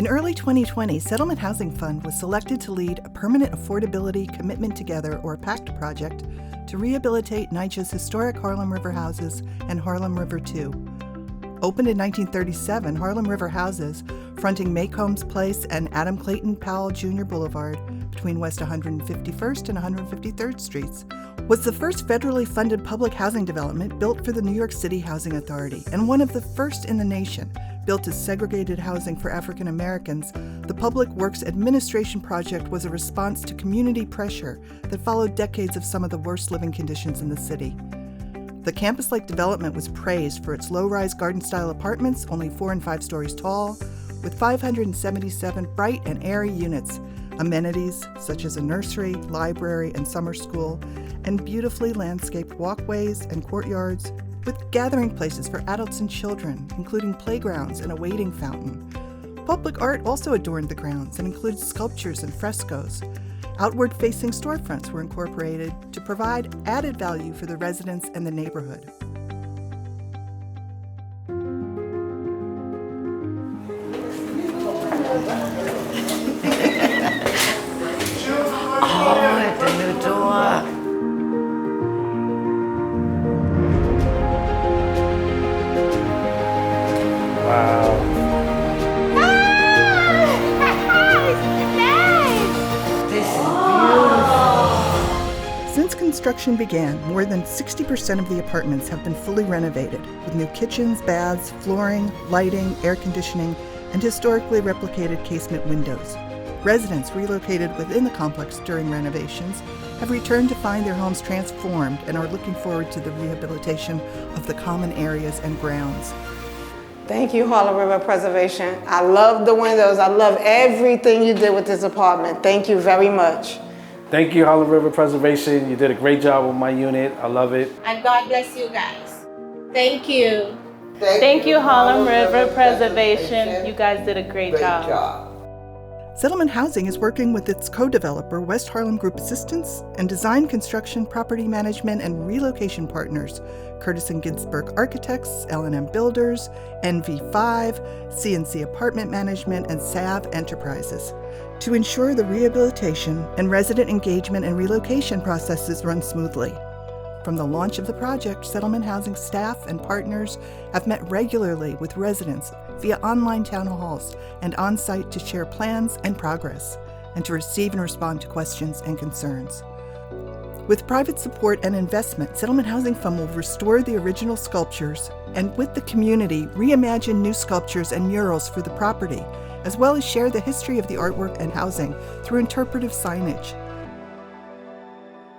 In early 2020, Settlement Housing Fund was selected to lead a permanent affordability commitment together, or PACT project, to rehabilitate NYCHA's historic Harlem River houses and Harlem River 2. Opened in 1937, Harlem River houses, fronting Maycombs Place and Adam Clayton Powell Jr. Boulevard between West 151st and 153rd Streets, was the first federally funded public housing development built for the New York City Housing Authority, and one of the first in the nation. Built as segregated housing for African Americans, the Public Works Administration project was a response to community pressure that followed decades of some of the worst living conditions in the city. The campus-like development was praised for its low-rise garden-style apartments, only 4 and 5 stories tall, with 577 bright and airy units, amenities such as a nursery, library, and summer school, and beautifully landscaped walkways and courtyards with gathering places for adults and children, including playgrounds and a wading fountain. Public art also adorned the grounds and included sculptures and frescoes. Outward-facing storefronts were incorporated to provide added value for the residents and the neighborhood. Oh, at the new door. Since construction began, more than 60% of the apartments have been fully renovated, with new kitchens, baths, flooring, lighting, air conditioning, and historically replicated casement windows. Residents relocated within the complex during renovations have returned to find their homes transformed and are looking forward to the rehabilitation of the common areas and grounds. Thank you, Harlem River Preservation. I love the windows. I love everything you did with this apartment. Thank you very much. Thank you, Harlem River Preservation. You did a great job with my unit. I love it. And God bless you guys. Thank you. Thank you, Harlem River Preservation. You guys did a great job. Settlement Housing is working with its co-developer, West Harlem Group Assistance, and design, construction, property management, and relocation partners, Curtis & Ginsberg Architects, L&M Builders, NV5, CNC Apartment Management, and SAV Enterprises, to ensure the rehabilitation and resident engagement and relocation processes run smoothly. From the launch of the project, Settlement Housing staff and partners have met regularly with residents via online town halls and on-site to share plans and progress, and to receive and respond to questions and concerns. With private support and investment, Settlement Housing Fund will restore the original sculptures and, with the community, reimagine new sculptures and murals for the property, as well as share the history of the artwork and housing through interpretive signage.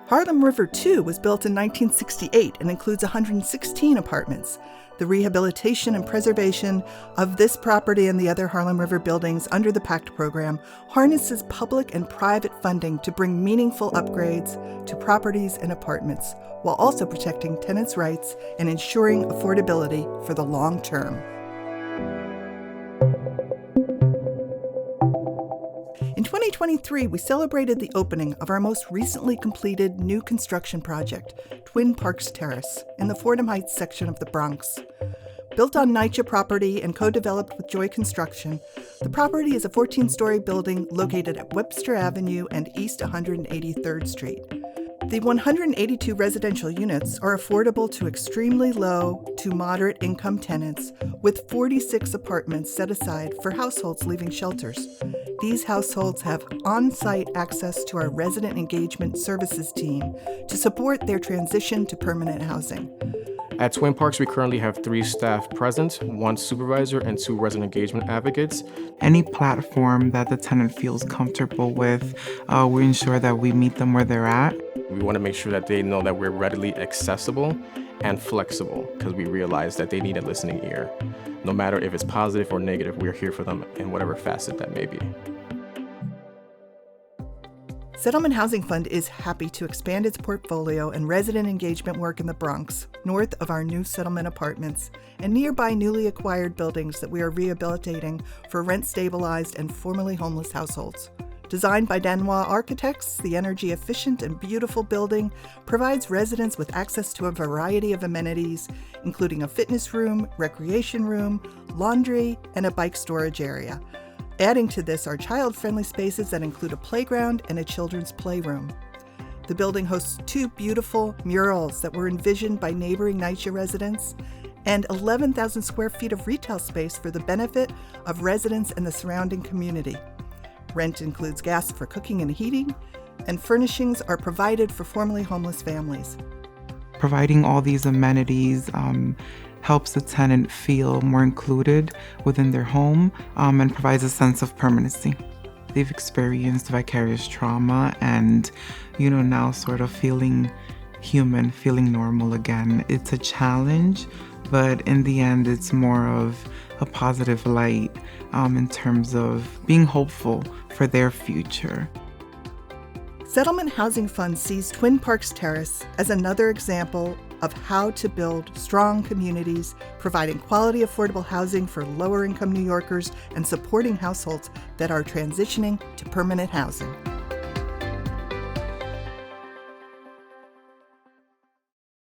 Harlem River 2 was built in 1968 and includes 116 apartments. The rehabilitation and preservation of this property and the other Harlem River buildings under the PACT program harnesses public and private funding to bring meaningful upgrades to properties and apartments, while also protecting tenants' rights and ensuring affordability for the long term. In 2023, we celebrated the opening of our most recently completed new construction project, Twin Parks Terrace, in the Fordham Heights section of the Bronx. Built on NYCHA property and co-developed with Joy Construction, the property is a 14-story building located at Webster Avenue and East 183rd Street. The 182 residential units are affordable to extremely low to moderate income tenants, with 46 apartments set aside for households leaving shelters. These households have on-site access to our resident engagement services team to support their transition to permanent housing. At Twin Parks, we currently have 3 staff present, 1 supervisor and 2 resident engagement advocates. Any platform that the tenant feels comfortable with, we ensure that we meet them where they're at. We want to make sure that they know that we're readily accessible and flexible, because we realize that they need a listening ear. No matter if it's positive or negative, we're here for them in whatever facet that may be. Settlement Housing Fund is happy to expand its portfolio and resident engagement work in the Bronx, north of our new settlement apartments, and nearby newly acquired buildings that we are rehabilitating for rent-stabilized and formerly homeless households. Designed by Danois Architects, the energy-efficient and beautiful building provides residents with access to a variety of amenities, including a fitness room, recreation room, laundry, and a bike storage area. Adding to this are child-friendly spaces that include a playground and a children's playroom. The building hosts 2 beautiful murals that were envisioned by neighboring NYCHA residents and 11,000 square feet of retail space for the benefit of residents and the surrounding community. Rent includes gas for cooking and heating, and furnishings are provided for formerly homeless families. Providing all these amenities helps the tenant feel more included within their home and provides a sense of permanency. They've experienced vicarious trauma and, now sort of feeling human, feeling normal again. It's a challenge, but in the end, it's more of a positive light in terms of being hopeful for their future. Settlement Housing Fund sees Twin Parks Terrace as another example of how to build strong communities, providing quality, affordable housing for lower-income New Yorkers and supporting households that are transitioning to permanent housing.